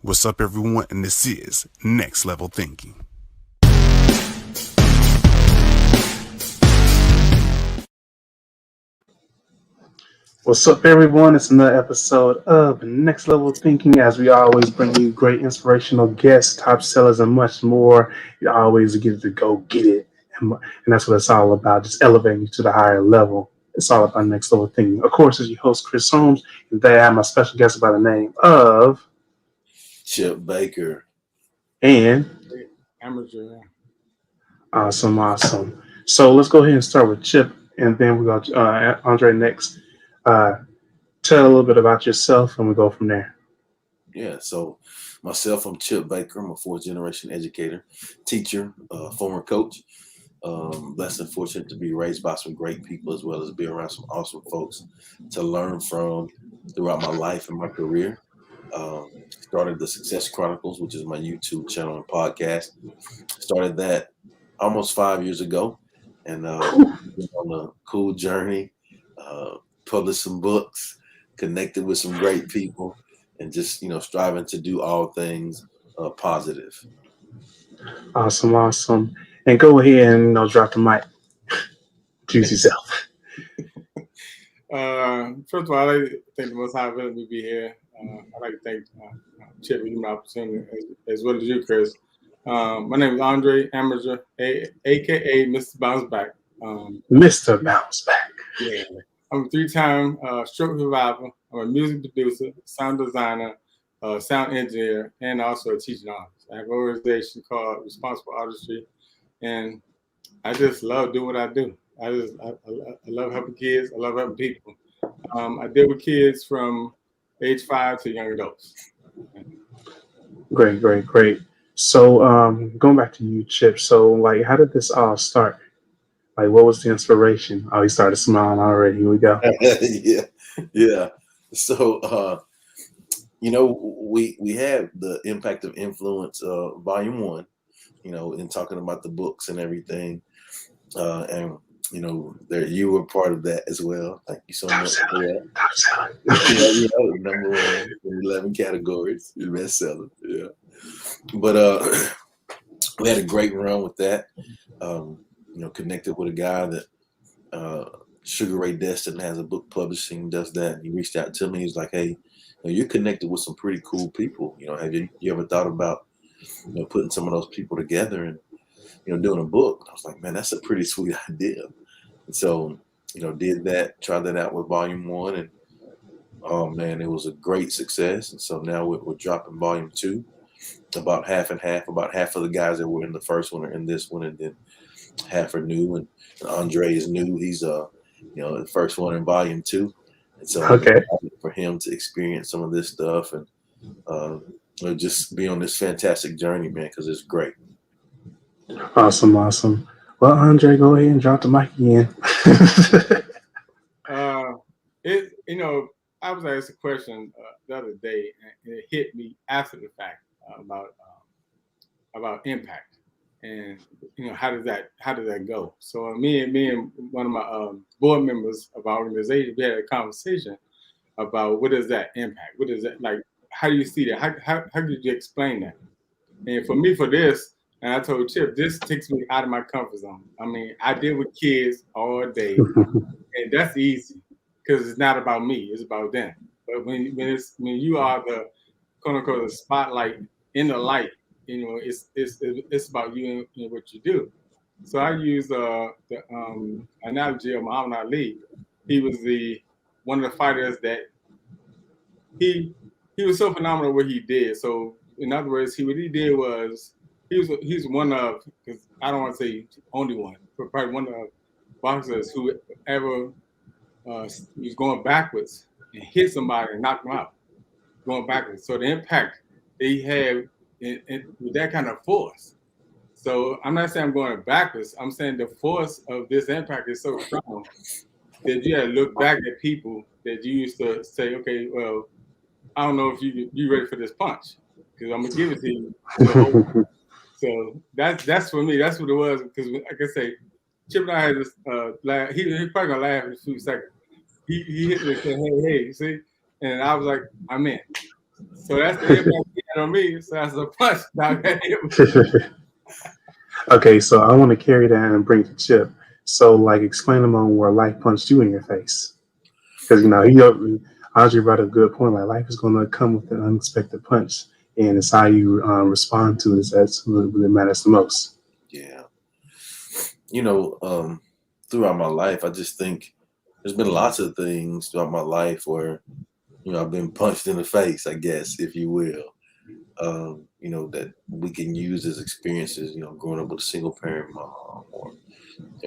What's up, everyone? And this is Next Level Thinking. What's up, everyone? It's another episode of Next Level Thinking. As we always bring you great inspirational guests, top sellers, and much more. You always get to go get it. And that's what it's all about, just elevating you to the higher level. It's all about Next Level Thinking. Of course, as your host, Chris Holmes, and today I have my special guest by the name of Chip Baker. And Amiger. Awesome. So let's go ahead and start with Chip, and then we got Andre next. Tell a little bit about yourself, and we go from there. Yeah, so myself, I'm Chip Baker. I'm a fourth generation educator, teacher, former coach. Blessed and fortunate to be raised by some great people as well as be around some awesome folks to learn from throughout my life and my career. Started the Success Chronicles, which is my YouTube channel and podcast. Started that almost 5 years ago, and been on a cool journey. Published some books, connected with some great people, and just striving to do all things positive. Awesome. And go ahead and drop the mic. Choose yourself. First of all, I'd like to thank the Most High for letting me be here. I'd like to thank Chip for giving me the opportunity, as well as you, Chris. My name is Andre Amiger, a.k.a. Mr. Bounce Back. Mr. Bounce Back. Yeah. I'm a 3-time stroke survivor. I'm a music producer, sound designer, sound engineer, and also a teaching artist. I have an organization called Responsible Artistry, and I just love doing what I do. I love helping kids. I love helping people. I deal with kids from age 5 to young adults. Great. So going back to you, Chip. So how did this all start? What was the inspiration? Oh, he started smiling already. Here we go. Yeah. So, we have the Impact of Influence, Volume 1, in talking about the books and everything. And, there you were part of that as well. Thank you so much for that. Top selling. Number 1 in 11 categories, bestseller. Yeah. But we had a great run with that. Connected with a guy that Sugar Ray Destin has a book publishing, does that. And he reached out to me. He's like, hey, you're connected with some pretty cool people. Have you ever thought about, putting some of those people together and, doing a book? I was like, man, that's a pretty sweet idea. And so, did that, tried that out with Volume 1. And, oh, man, it was a great success. And so now we're dropping Volume 2, about half and half. About half of the guys that were in the first one are in this one, and then half are new, and Andre is new. He's the first one in Volume 2, and so okay, for him to experience some of this stuff and just be on this fantastic journey, man, because it's great. Awesome. Well, Andre, go ahead and drop the mic again. I was asked a question the other day, and it hit me after the fact about impact. And how does that go? So me and one of my board members of our organization, we had a conversation about what is that impact? What is that like? How do you see that? How could you explain that? And for me, for this, and I told Chip, this takes me out of my comfort zone. I mean, I deal with kids all day, and that's easy because it's not about me; it's about them. But when you are the quote unquote the spotlight in the light. It's about you and what you do. So I use the analogy of Muhammad Ali. He was one of the fighters that he was so phenomenal what he did. So in other words, what he did was he's one of, because I don't want to say only one, but probably one of the boxers who ever was going backwards and hit somebody and knock them out, going backwards. So the impact they have with that kind of force. So I'm not saying I'm going backwards. I'm saying the force of this impact is so strong that you have to look back at people that you used to say, okay, well, I don't know if you ready for this punch because I'm gonna give it to you. So that's for me. That's what it was. Because like I say, Chip and I had this. He probably gonna laugh in a few seconds. He hit me and said, hey, see, and I was like, I'm in. So that's the impact we on me, so that's a punch. Okay, so I want to carry that and bring to Chip. So, like, explain them on where life punched you in your face. Because, Andre brought a good point. Like, life is going to come with an unexpected punch. And it's how you respond to it that's what matters the most. Yeah. Throughout my life, I just think there's been lots of things throughout my life where, I've been punched in the face, I guess, if you will. That we can use as experiences, growing up with a single parent mom or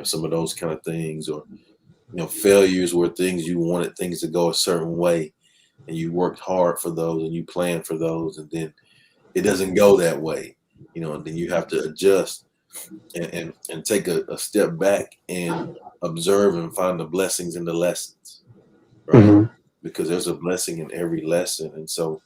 some of those kind of things, or, failures were things you wanted things to go a certain way and you worked hard for those and you planned for those, and then it doesn't go that way, and then you have to adjust and take a step back and observe and find the blessings in the lessons, right? Mm-hmm. Because there's a blessing in every lesson. And so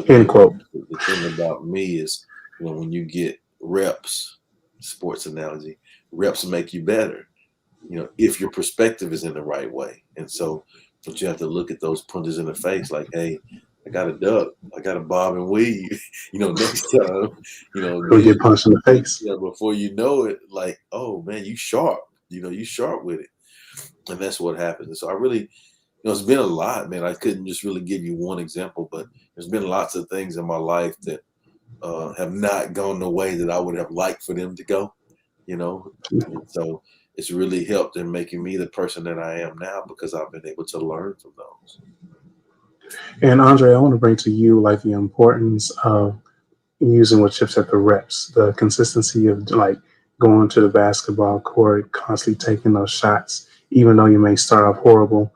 End quote. The thing about me is, when you get reps, sports analogy, reps make you better, if your perspective is in the right way. And so, but you have to look at those punches in the face like, hey, I got to duck, I got to bob and weave, next time, You'll get punched in the face. Before you know it, like, oh man, you sharp, you sharp with it. And that's what happens. And so I really, it's been a lot, man. I couldn't just really give you one example, but there's been lots of things in my life that have not gone the way that I would have liked for them to go, And so it's really helped in making me the person that I am now because I've been able to learn from those. And Andre, I want to bring to you like the importance of using what Chip said, the reps, the consistency of like going to the basketball court, constantly taking those shots, even though you may start off horrible.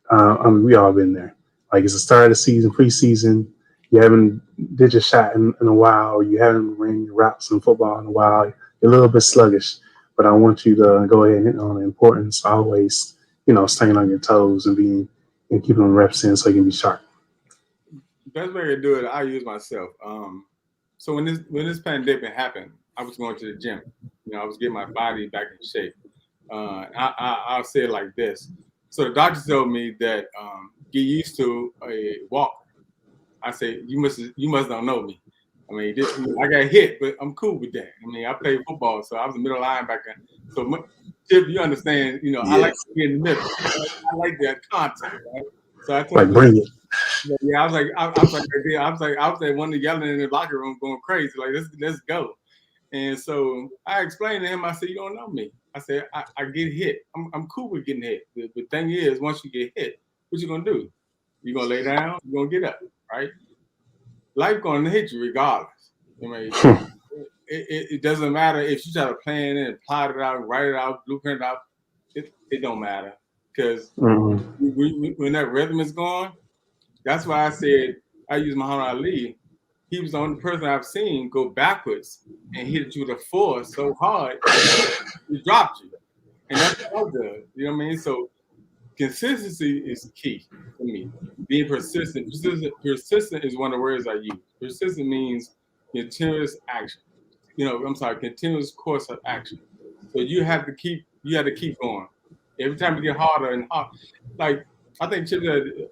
We all been there. Like it's the start of the season, preseason. You haven't did your shot in a while, or you haven't ran your routes in football in a while. You're a little bit sluggish, but I want you to go ahead and hit on the importance always, staying on your toes and keeping them reps in so you can be sharp. Best way to do it, I use myself. So when this pandemic happened, I was going to the gym. I was getting my body back in shape. I'll say it like this. So the doctor told me that get used to a walk. I say you must don't know me. I mean, I got hit, but I'm cool with that. I mean, I played football, so I was a middle linebacker. So Chip, you understand? Yes. I like to be in the middle. I like that contact, right? So I told like bring it. Yeah, I was like one of the yelling in the locker room, going crazy, like let's go. And so I explained to him. I said, you don't know me. I said, I get hit. I'm cool with getting hit. The thing is, once you get hit, what you gonna do? You gonna lay down? You gonna get up, right? Life gonna hit you regardless. I mean, it doesn't matter if you try to plan it and plot it out, write it out, blueprint it out. It don't matter because when that rhythm is gone, that's why I said I use Muhammad Ali. He was the only person I've seen go backwards and hit you with a force so hard it dropped you. And that's what I do. You know what I mean? So consistency is key for me. Being persistent. Persistent is one of the words I use. Persistent means continuous action. Continuous course of action. So you have to keep going. Every time you get harder and harder. Like I think Chip said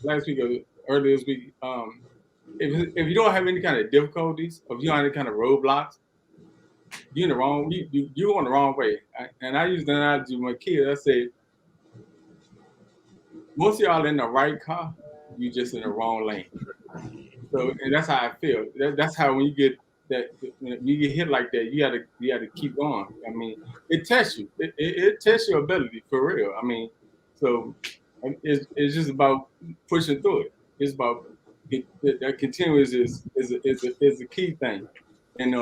last week or earlier this week, if you don't have any kind of difficulties, or if you don't have any kind of roadblocks, you're in the wrong. You're on the wrong way. And I use the analogy with my kids. I say, most of y'all in the right car, you just in the wrong lane. So, and that's how I feel. That's how when you get that, when you get hit like that, you gotta keep going. I mean, it tests you. It tests your ability for real. I mean, so it's just about pushing through it. It's about that continuous is a key thing. And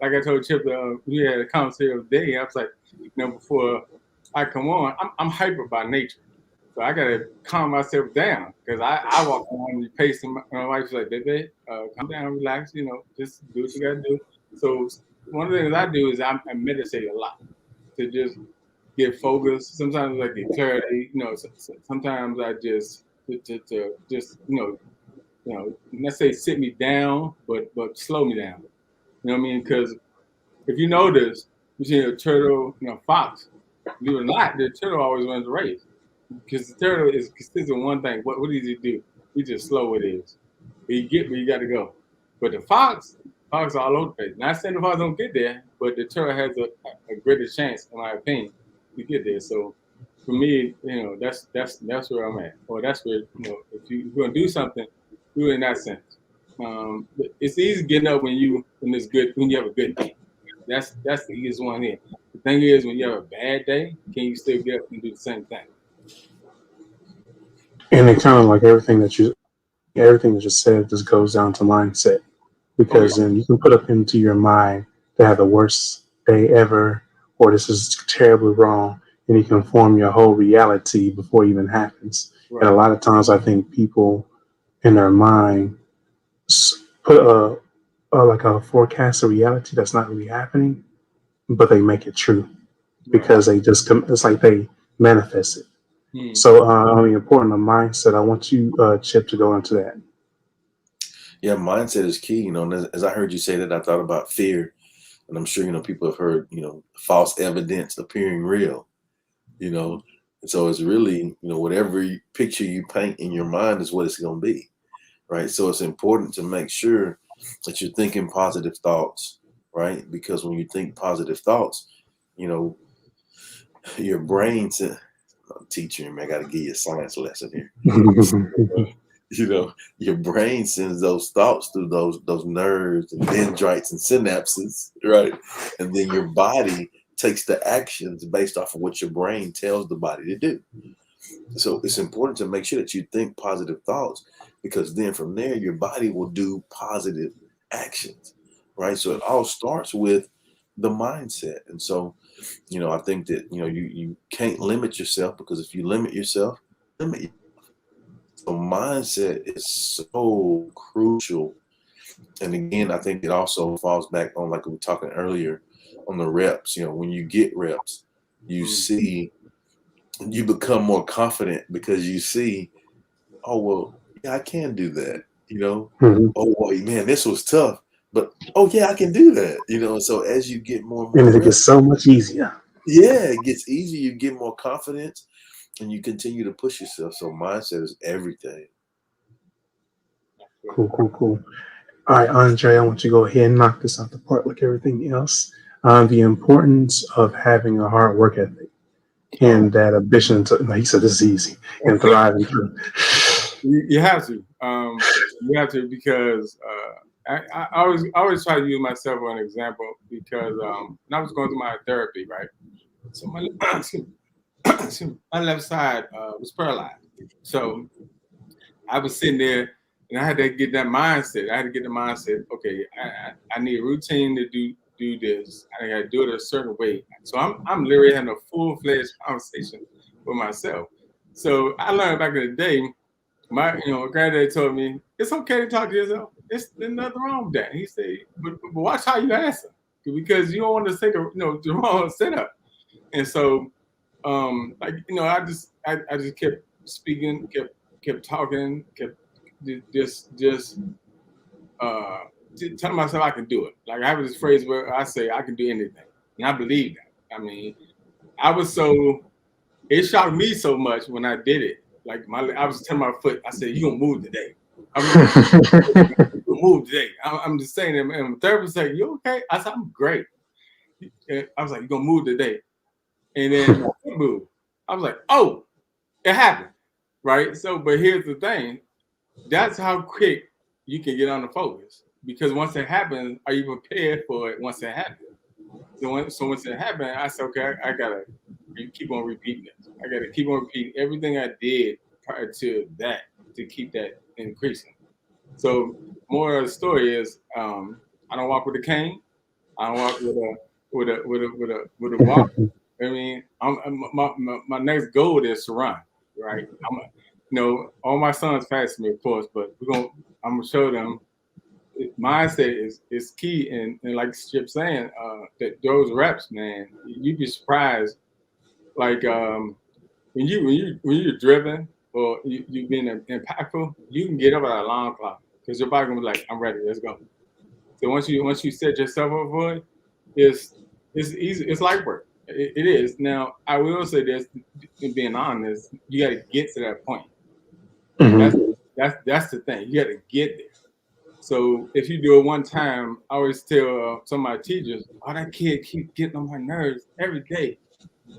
like I told Chip, we had a conversation today. I was like, before I come on, I'm hyper by nature. So I gotta calm myself down because I walk around and pace, and my wife's like, baby, calm down, relax, just do what you gotta do. So one of the things I do is I meditate a lot to just get focused. Sometimes I get clarity, sometimes I just let's say sit me down, but slow me down. You know what I mean? Because if you notice, you see a turtle, fox, believe it or not, the turtle always wins the race. Because the turtle is consistent one thing. What does he do? He just slow it is. But you get where you got to go. But the fox all over the place. Not saying the fox don't get there, but the turtle has a greater chance, in my opinion, to get there. So for me, that's where I'm at. Or that's where, if you're gonna do something, do it in that sense. It's easy getting up when you have a good day. That's the easiest one here. The thing is, when you have a bad day, can you still get up and do the same thing? And it kind of like everything that you said just goes down to mindset, because then you can put up into your mind to have the worst day ever, or this is terribly wrong, and you can form your whole reality before it even happens. Right. And a lot of times, I think people in their mind put like a forecast of reality that's not really happening, but they make it true because they just it's like they manifest it. So, on the importance of mindset, I want you, Chip, to go into that. Yeah, mindset is key. And as I heard you say that, I thought about fear, and I'm sure people have heard false evidence appearing real. And so it's really whatever picture you paint in your mind is what it's going to be, right? So it's important to make sure that you're thinking positive thoughts, right? Because when you think positive thoughts, your brain says, teacher, man, I got to give you a science lesson here. Your brain sends those thoughts through those nerves and dendrites and synapses, right? And then your body takes the actions based off of what your brain tells the body to do. So it's important to make sure that you think positive thoughts, because then from there, your body will do positive actions, right? So it all starts with the mindset. And so, I think that, you can't limit yourself, because if you limit yourself, limit yourself. So mindset is so crucial. And again, I think it also falls back on, like we were talking earlier, on the reps. When you get reps, you become more confident, because you see, oh, well, yeah, I can do that. Oh, well, man, this was tough, but oh yeah, I can do that. So as you get more and more and it gets so much easier. Yeah, it gets easier. You get more confidence, and you continue to push yourself. So mindset is everything. Cool. All right, Andre, I want you to go ahead and knock this out the park like everything else. The importance of having a hard work ethic and that ambition to, like he said, this is easy, and thriving through. You have to. You have to, because I always try to use myself as an example, because when I was going through my therapy, right? So my left side was paralyzed. So I was sitting there, and I had to get that mindset. I had to get the mindset. Okay, I need a routine to do this. I got to do it a certain way. So I'm literally having a full-fledged conversation with myself. So I learned back in the day. My granddad told me it's okay to talk to yourself. There's nothing wrong with that. He said, but watch how you answer, because you don't want to take the wrong setup. And so, I just kept speaking, kept talking, kept just telling myself I can do it. Like I have this phrase where I say I can do anything, and I believe that. I mean, it shocked me so much when I did it. Like I was telling my foot, I said, "You gonna move today? You gonna move today?" I'm just saying, and the therapist said, "You okay?" I said, "I'm great." And I was like, "You gonna move today?" And then I moved. I was like, "Oh, it happened, right?" So, but here's the thing: that's how quick you can get on the focus, because once it happens, are you prepared for it? Once it happens, so once it happened, I said, "Okay, I gotta keep on repeating it. I got to keep on repeating everything I did prior to that to keep that increasing." So, more of the story is, I don't walk with a cane. I don't walk with a walk. I mean, my next goal is to run. Right? All my sons fast me, of course, but I'm gonna show them. Mindset is key, and like Chip saying, that those reps, man, you'd be surprised. Like when you're driven, or you've been impactful, you can get up at an alarm clock, because your body gonna be like, "I'm ready, let's go." So once you set yourself up for it, it's easy. It's light work. It is. Now I will say this, in being honest, you got to get to that point. Mm-hmm. That's the thing. You got to get there. So if you do it one time, I always tell some of my teachers, "Oh, that kid keep getting on my nerves every day."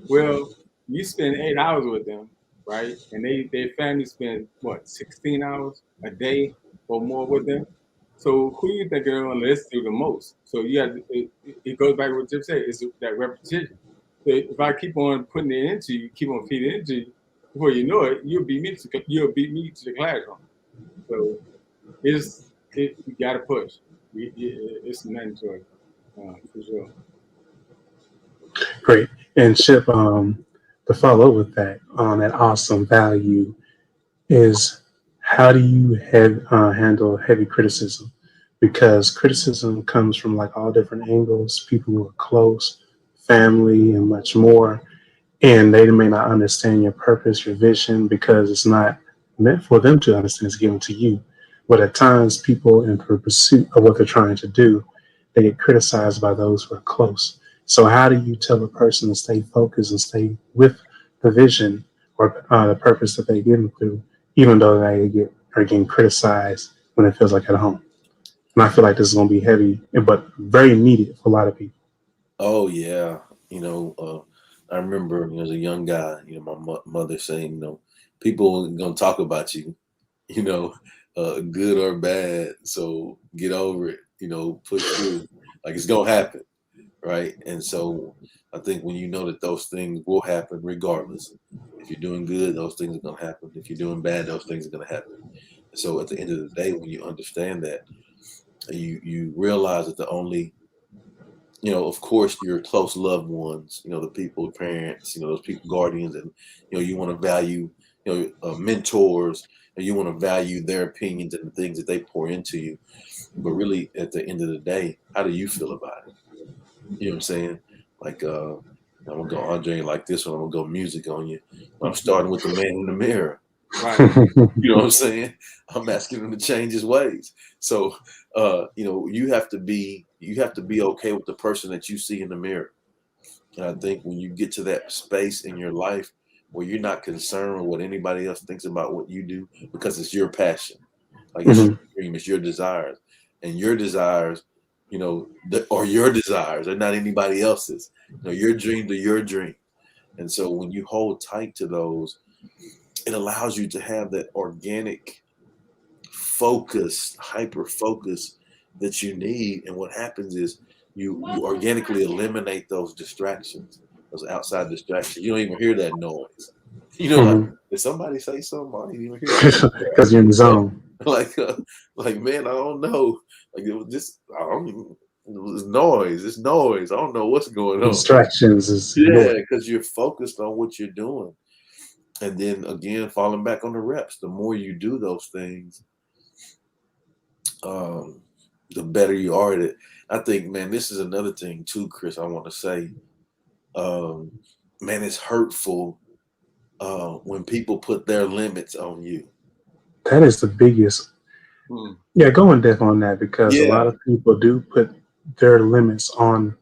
Well, you spend 8 hours with them, right? And their family spend what 16 hours a day or more with them. So who you think they're going to listen to the most? So you have it goes back to what Jim said. It's that repetition. So if I keep on putting it into you, keep on feeding it into you, before you know it, you'll beat me to the classroom. So you got to push. It's mandatory for sure. Great. And Chip, to follow up with that on that awesome value is how do you handle heavy criticism? Because criticism comes from like all different angles, people who are close, family, and much more. And they may not understand your purpose, your vision, because it's not meant for them to understand, it's given to you. But at times, people in pursuit of what they're trying to do, they get criticized by those who are close. So, how do you tell a person to stay focused and stay with the vision or the purpose that they're given through, even though are getting criticized when it feels like at home? And I feel like this is going to be heavy, but very needed for a lot of people. Oh yeah, I remember as a young guy, my mother saying, people are gonna talk about you, you know, good or bad. So get over it, push through. Like it's gonna happen, right? And so I think when you know that those things will happen regardless. If you're doing good, those things are gonna happen. If you're doing bad, those things are gonna happen. So at the end of the day, when you understand that, you realize that the only of course, your close loved ones, the people, parents, those people, guardians, and you want to value, mentors, and you want to value their opinions and the things that they pour into you. But really, at the end of the day, how do you feel about it? You know what I'm saying? Like, I'm gonna go Andre like this one. I'm gonna go music on you. I'm starting with the man in the mirror. Right. You know what I'm saying? I'm asking him to change his ways. So, you have to be okay with the person that you see in the mirror. And I think when you get to that space in your life where you're not concerned with what anybody else thinks about what you do, because it's your passion, like it's your dream, it's your desires, and your desires, are your desires, are not anybody else's. Your dreams are your dream. And so when you hold tight to those, it allows you to have that organic focus, hyper focus that you need. And what happens is you organically eliminate those distractions, those outside distractions. You don't even hear that noise. Like, did somebody say something? I didn't even hear that. Because you're in the zone. Like, man, I don't know. Like it was just, I don't even, it was noise. It's noise. I don't know what's going on. Distractions is because you're focused on what you're doing. And then again, falling back on the reps, the more you do those things, the better you are at it. I think, man, this is another thing too, Chris, I want to say. Man, it's hurtful when people put their limits on you. That is the biggest. Yeah, go in depth on that because a lot of people do put their limits on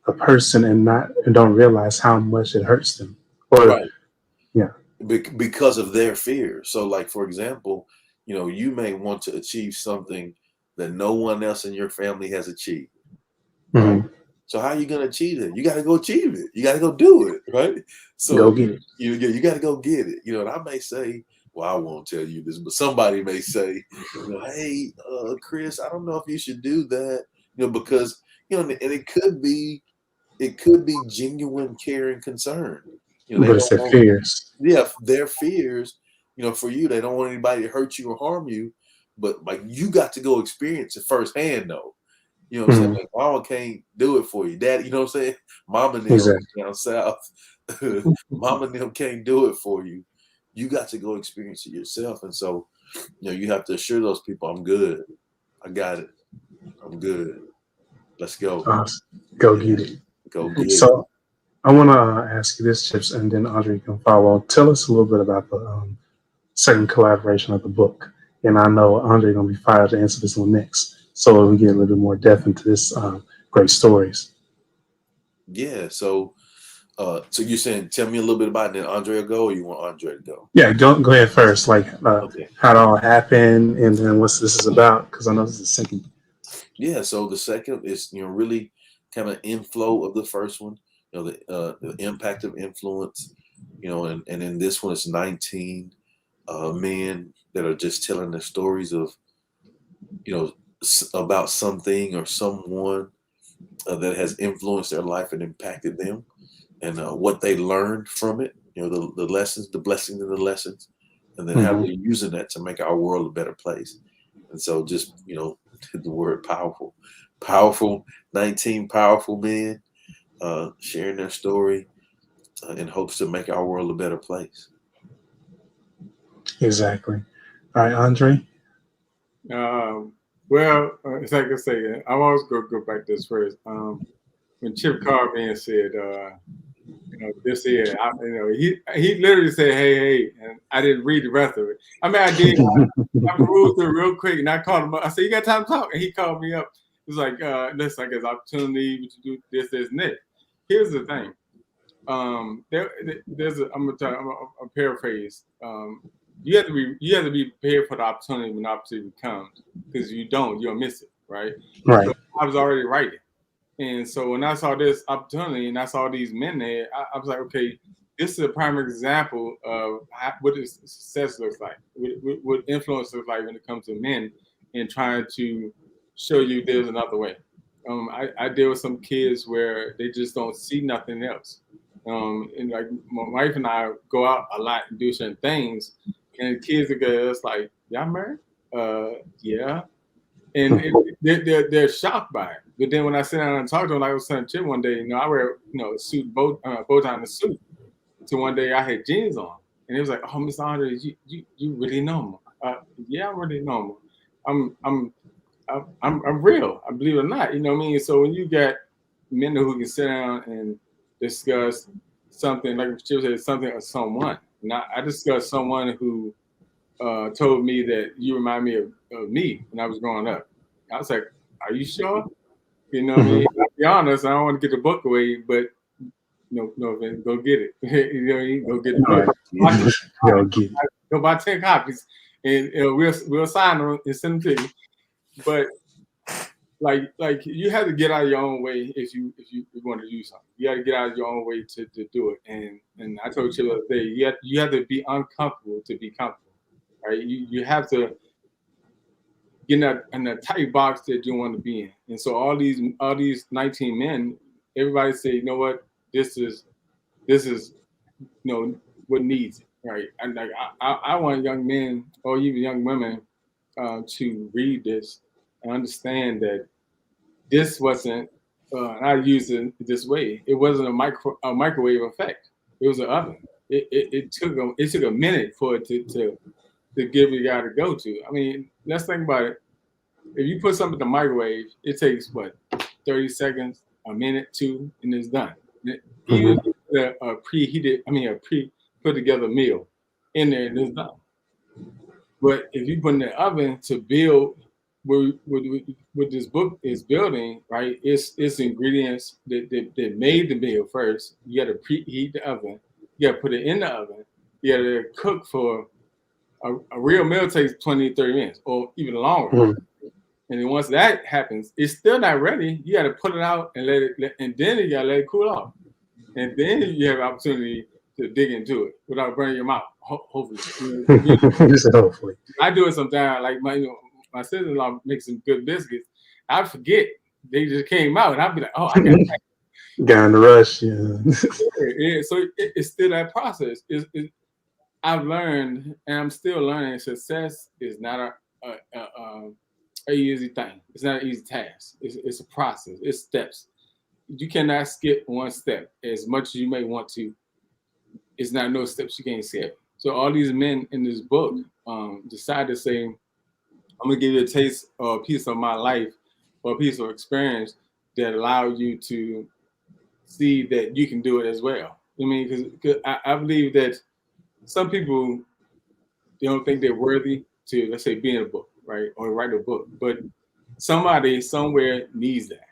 a person and don't realize how much it hurts them. Right. Yeah. Because of their fear. So, like, for example, you may want to achieve something that no one else in your family has achieved. Right? So how are you going to achieve it? You got to go achieve it. You got to go do it. Right? So go get it. You got to go get it. And I may say, well, I won't tell you this, but somebody may say, hey, Chris, I don't know if you should do that, because, and it could be genuine care and concern. But it's their fears. Yeah, their fears, for you, they don't want anybody to hurt you or harm you, but like you got to go experience it firsthand though. You know what I'm saying? Like mama can't do it for you. Daddy, you know what I'm saying? Mama and them down south. Mama and them can't do it for you. You got to go experience it yourself. And so, you have to assure those people, I'm good. I got it. I'm good. Let's go. Awesome. Go get it. Go get it. I want to ask you this, Chips, and then Audrey can follow. Tell us a little bit about the second collaboration of the book. And I know Andre going to be fired to answer this one next. So we get a little bit more depth into this great stories. Yeah. So So you're saying, tell me a little bit about it, then Andre will go, or you want Andre to go? Yeah, go ahead first. Like Okay. how it all happened, and then what's this is about? Because I know this is the second. Yeah. So the second is, really kind of inflow of the first one. The impact of influence. And in this one, it's 19 men that are just telling their stories of, about something or someone that has influenced their life and impacted them, and what they learned from it. The lessons, the blessings, and the lessons, and then how they're using that to make our world a better place. And so, just the word powerful, 19 powerful men sharing their story in hopes to make our world a better place. Exactly. All right, Andre. Well, it's like I say, I always go back to this first. When Chip called me and said, this here, he literally said, hey, and I didn't read the rest of it. I mean, I did. I perused through real quick, and I called him up. I said, you got time to talk? And he called me up. He was like, listen, I guess opportunity to do this, and that. Here's the thing. There's I'm gonna paraphrase. You have to be prepared for the opportunity when the opportunity comes, because if you don't, you'll miss it, right? Right. So I was already writing, and so when I saw this opportunity and I saw these men there, I was like, okay, this is a prime example of what success looks like, what influence looks like when it comes to men, and trying to show you there's another way. I deal with some kids where they just don't see nothing else. And like my wife and I go out a lot and do certain things, and the kids are good. It's like, y'all married? Yeah. And they're shocked by it. But then when I sit down and talk to them, like I was telling Chip one day, I wear a suit, bow tie and a suit. So one day I had jeans on, and it was like, oh, Mr. Andre, you really normal? Yeah, I'm really normal. I'm real. I believe it or not. You know what I mean? So when you get men who can sit down and discuss something, like Chip said, something or someone. Now I discussed someone who told me that you remind me of me when I was growing up. I was like, are you sure? You know what I mean? I'll be honest, I don't want to get the book away, but no, man, go get it. You know what I mean? Go get the book. Go buy 10 copies, and we'll sign them and send them to you. But like you have to get out of your own way if you want to do something. You got to get out of your own way to do it. And I told you the other day, you have to be uncomfortable to be comfortable. Right? You have to get in that tight box that you want to be in. And so all these 19 men, everybody say, you know what, this is what needs it, right? And like I want young men or even young women to read this and understand that this wasn't. And I use it this way. It wasn't a microwave effect. It was an oven. It took a minute for it to give you guy to go to. I mean, let's think about it. If you put something in the microwave, it takes what, 30 seconds, a minute, two, and it's done. Even a pre put together meal in there, and it's done. But if you put in the oven to build what this book is building, right? It's ingredients that made the meal first. You got to preheat the oven. You got to put it in the oven. You got to cook for a real meal takes 20, 30 minutes or even longer. And then once that happens, it's still not ready. You got to put it out and and then you got to let it cool off. And then you have opportunity to dig into it without burning your mouth. Hopefully. Hopefully. I do it sometimes. Like my sister-in-law makes some good biscuits. I forget. They just came out. And I'll be like, oh, I got it. Got in the rush. Yeah. So it's still that process. I've learned, and I'm still learning, success is not a easy thing. It's not an easy task. It's a process. It's steps. You cannot skip one step as much as you may want to. It's not no steps you can't skip. So all these men in this book decide to say, I'm gonna give you a taste or a piece of my life or a piece of experience that allow you to see that you can do it as well. I mean, because I believe that some people, they don't think they're worthy to, let's say, be in a book, right? Or write a book. But somebody somewhere needs that.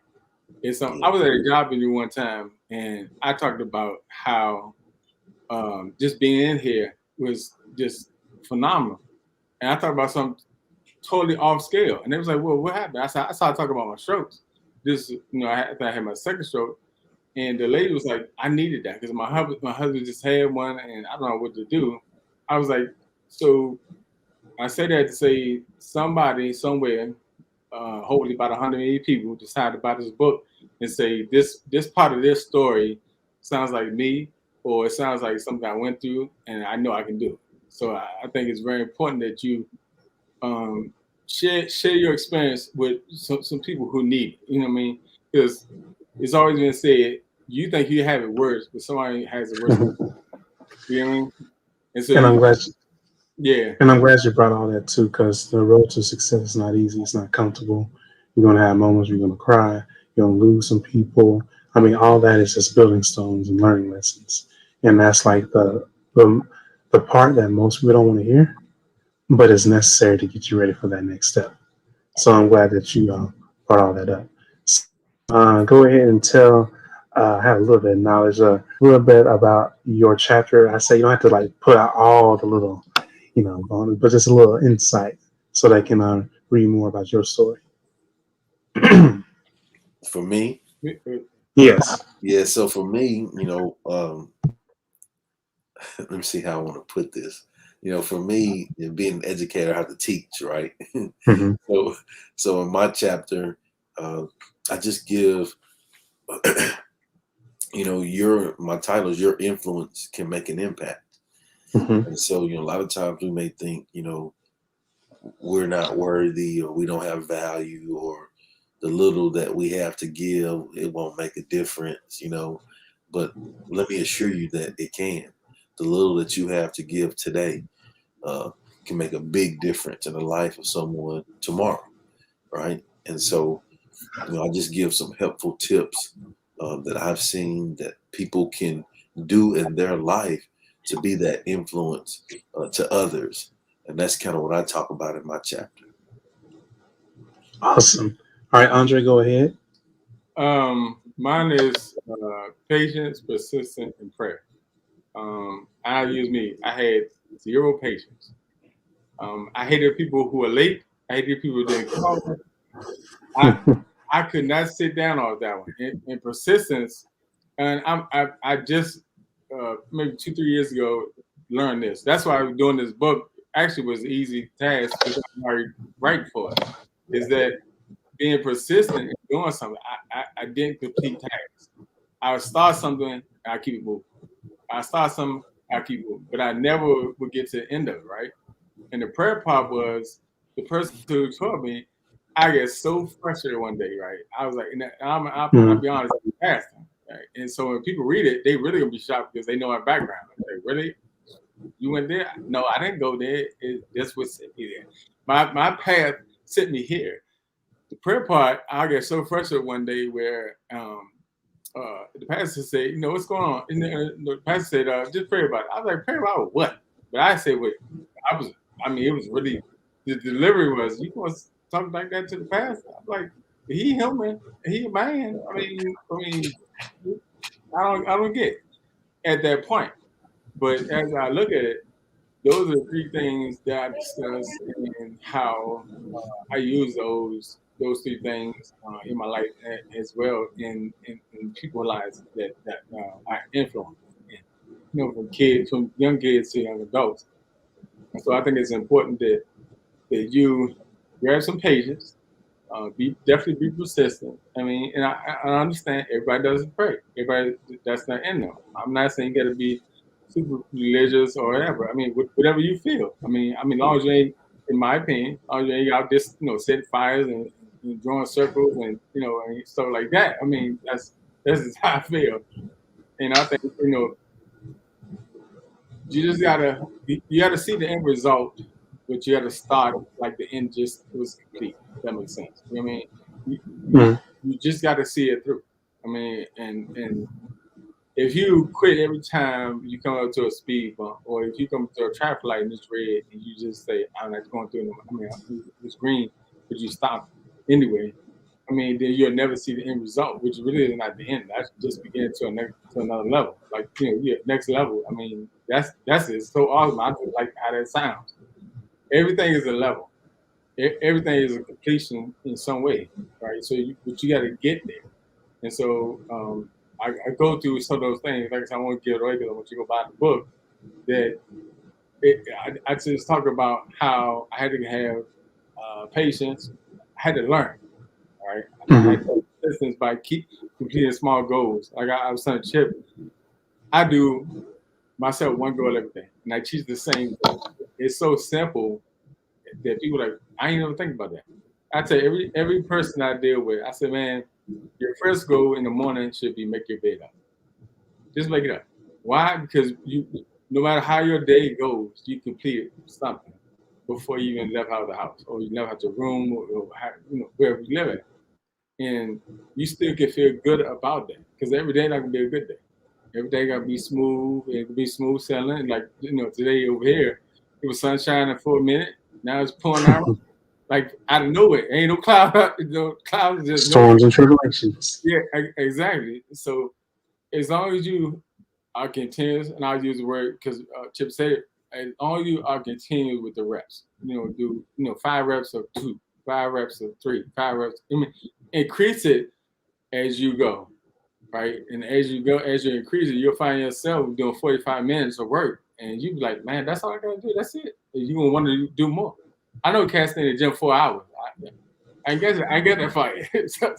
It's I was at a job interview one time, and I talked about how just being in here was just phenomenal. And I talked about something totally off scale. And they was like, well, what happened? I started talking about my strokes. I had my second stroke. And the lady was like, I needed that because my husband just had one and I don't know what to do. I was like, so I say that to say somebody somewhere, hopefully about 180 people, decided to buy this book and say this part of this story sounds like me, or it sounds like something I went through, and I know I can do it. So I think it's very important that you share your experience with some people who need it. You know what I mean? Because it's always been said, you think you have it worse, but somebody has it worse. You know what I mean? And so And I'm glad. yeah. And I'm glad you brought all that too, because the road to success is not easy. It's not comfortable. You're gonna have moments where you're gonna cry. You're gonna lose some people. I mean, all that is just building stones and learning lessons. And that's like the part that most people don't want to hear, but it's necessary to get you ready for that next step. So I'm glad that you brought all that up. Go ahead and tell. Have a little bit of knowledge, a little bit about your chapter. I say you don't have to like put out all the little, but just a little insight so they can read more about your story. For me, Yes. yeah. So for me, let me see how I want to put this. For me, being an educator, I have to teach, right? Mm-hmm. So in my chapter, I just give, my title is Your Influence Can Make an Impact. Mm-hmm. And so, a lot of times we may think, we're not worthy or we don't have value or the little that we have to give, it won't make a difference, But let me assure you that it can. The little that you have to give today can make a big difference in the life of someone tomorrow, right? And so, I just give some helpful tips that I've seen that people can do in their life to be that influence to others. And that's kind of what I talk about in my chapter. Awesome. All right, Andre, go ahead. Mine is patience, persistence, and prayer. I'll use me. I had zero patience. I hated people who are late. I hated people who didn't call. I could not sit down off that one. And persistence, and I just maybe 2-3 years ago learned this. That's why I was doing this book. Actually, was an easy task because I'm already right for it. Is that being persistent in doing something? I didn't complete tasks. I would start something and I keep it moving. I start something, I keep it moving, but I never would get to the end of it, right? And the prayer part was the person who told me, I get so frustrated one day, right? I was like, and I'll be honest, I'm fasting, right? And so when people read it, they really gonna be shocked because they know my background. Like, really? You went there? No, I didn't go there. That's what sent me there. My path sent me here. The prayer part, I get so frustrated one day where the pastor said, what's going on? And the pastor said, just pray about it. I was like, pray about what? But I said, wait, it was really, the delivery was, you going to talk like that to the pastor? I was like, he human, he a man. I don't get it at that point. But as I look at it, those are the three things that I discussed and how I use those three things in my life as well in people's lives that I influence. From young kids to young adults. And so I think it's important that you grab some patience, definitely be persistent. And I understand everybody doesn't pray. Everybody, that's not in them. I'm not saying you got to be super religious or whatever. Whatever you feel. Long as you ain't, in my opinion, as long as you ain't out just setting fires and drawing circles and stuff like that. That's just how I feel. And I think you gotta see the end result, but you gotta start like the end just was complete. If that makes sense. You know what I mean? You just gotta see it through. And if you quit every time you come up to a speed bump, or if you come to a traffic light and it's red, and you just say, "I'm not going through no." It's green, but you stop anyway. I mean, then you'll never see the end result, which really is not the end. That's just beginning to another level. Like, next level. I mean, that's it. So awesome. I just like how that sounds. Everything is a level. Everything is a completion in some way, right? So, but you got to get there. And so, I go through some of those things. Like I said, I won't give it away because I want you to go buy the book. That I just talk about how I had to have patience. I had to learn. Right, I had persistence by completing small goals. Like I was telling Chip, I do myself one goal every day, and I teach the same thing. It's so simple that people are like, I ain't never think about that. I tell every person I deal with, I say, man, your first goal in the morning should be make your bed up. Just make it up. Why? Because no matter how your day goes, you complete something before you even left out of the house, or you left out your room, or wherever you live at. And you still can feel good about that because every day not gonna be a good day. Every day gotta be smooth. It can be smooth sailing. Like today over here, it was sunshine for a minute. Now it's pouring out. Like out of nowhere, ain't no cloud. Clouds just storms and tribulations. Yeah, exactly. So as long as you are continuous, and I'll use the word because Chip said it. As long as you are continuous with the reps, do 5 reps of 2, 5 reps of 3, 5 reps. I mean, increase it as you go, right? And as you increase it, you'll find yourself doing 45 minutes of work, and you be like, man, that's all I gotta do. That's it. And you gonna want to do more. I know cats stay in the gym 4 hours. I get that fight. so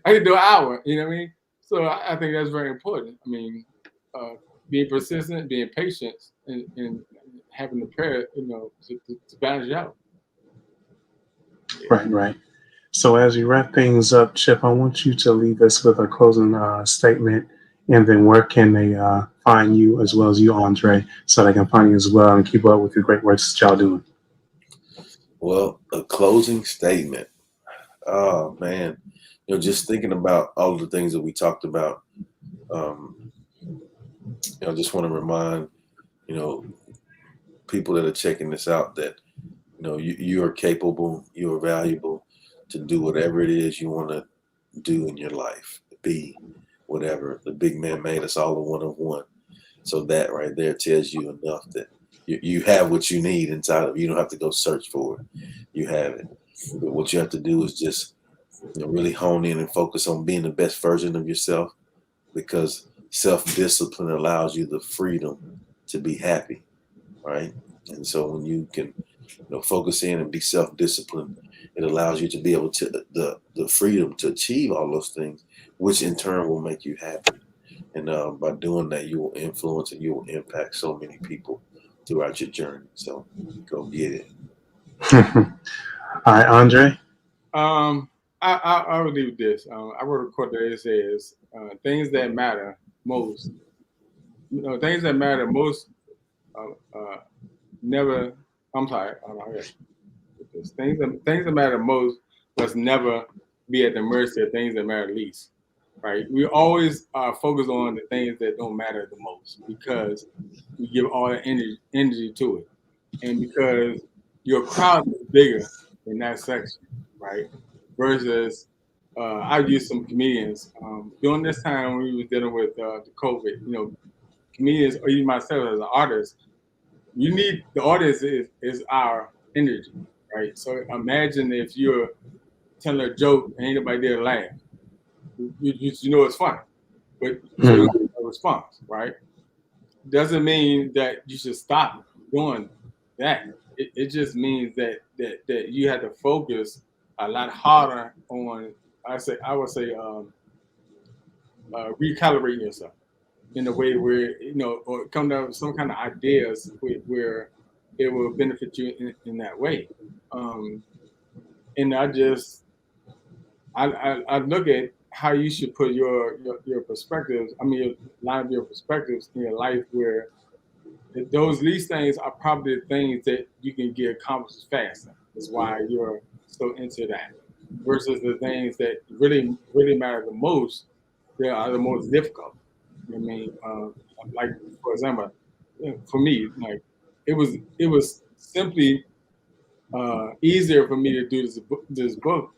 I can do an hour. You know what I mean? So I think that's very important. I mean, being persistent, being patient, and having the prayer, to balance you out. Yeah. Right. So as you wrap things up, Chip, I want you to leave us with a closing statement, and then where can they find you as well as you, Andre, so they can find you as well and keep up with the great work that y'all doing. Well, a closing statement. Oh man, just thinking about all of the things that we talked about. I just want to remind people that are checking this out that you are capable, you are valuable to do whatever it is you want to do in your life. Be whatever. The big man made us all a one of one. So that right there tells you enough that you have what you need inside of you. You don't have to go search for it. You have it. But what you have to do is just really hone in and focus on being the best version of yourself, because self-discipline allows you the freedom to be happy, right? And so when you can focus in and be self-disciplined, it allows you to be able to the freedom to achieve all those things, which in turn will make you happy. And by doing that, you will influence and you will impact so many people throughout your journey. So go get it. All right, Andre. I would leave this. I wrote a quote that says, "Things that matter most, things that matter most, never." I'm sorry. Things that matter most must never be at the mercy of things that matter least. Right? We always focus on the things that don't matter the most because we give all the energy to it, and because your crowd is bigger in that section, right? Versus, I used some comedians during this time when we was dealing with the COVID. Comedians or even myself as an artist, you need the audience is our energy, right? So imagine if you're telling a joke and ain't nobody there to laugh. You know it's funny, but so you get a response, right? Doesn't mean that you should stop doing that. It just means that you have to focus a lot harder on. I would say recalibrating yourself in a way where or come to some kind of ideas where it will benefit you in that way. And I look at how you should put your perspectives. I mean, line of your perspectives in your life where those least things are probably the things that you can get accomplished faster. That's why you're so into that. Versus the things that really, really matter the most, they are the most difficult. I mean, like for example, for me, like it was simply easier for me to do this book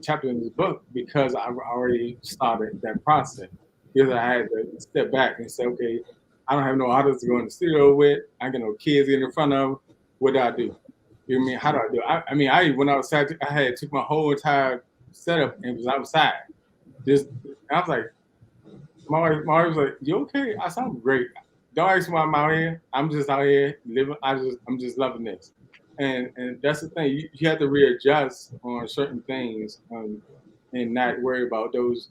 chapter in this book because I've already started that process. Because I had to step back and say, okay, I don't have no artists to go in the studio with. I got no kids in front of. What do I do? You know what I mean? How do I do it? I mean, when I was outside, I had took my whole entire setup and was outside. I was like, my wife was like, "You okay?" I said, "I'm great. Don't ask me why I'm out here. I'm just out here living. I'm just loving this." And that's the thing. You have to readjust on certain things, and not worry about those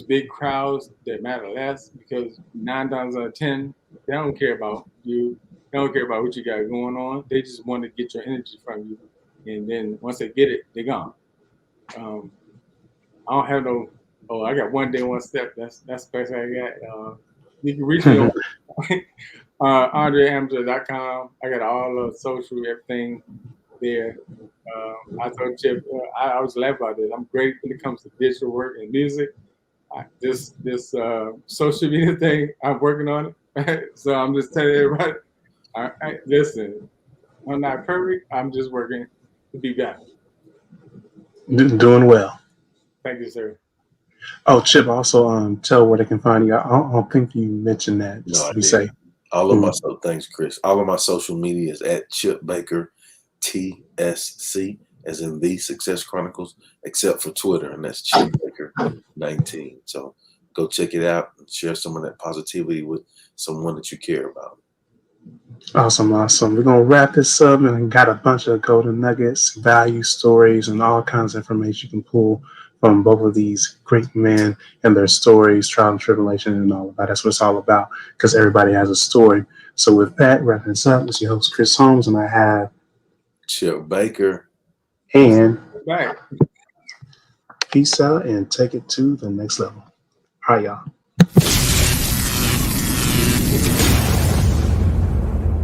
big crowds that matter less, because 9 times out of 10 they don't care about you. They don't care about what you got going on. They just want to get your energy from you, and then once they get it, they're gone. I don't have no. Oh, I got one day, one step. That's the best I got. You can reach me on AndreAmateur.com. I got all the social everything there. I told Chip, I was laughing about this. I'm great when it comes to digital work and music. This social media thing, I'm working on it. So I'm just telling everybody, listen, I'm not perfect. I'm just working to be better. Doing well. Thank you, sir. Oh, Chip, also tell where they can find you. I don't think you mentioned that. Just to be safe. All of my thanks, Chris. All of my social media is at Chip Baker TSC, as in the Success Chronicles, except for Twitter, and that's Chip Baker 19. So go check it out and share some of that positivity with someone that you care about. Awesome. We're gonna wrap this up, and got a bunch of golden nuggets, value stories, and all kinds of information you can pull from both of these great men and their stories, trial and tribulation, and all of that. That's what it's all about, because everybody has a story. So with that, wrapping this up, it's your host Chris Holmes, and I have Chip Baker. And Right. Peace out and take it to the next level. All right, y'all.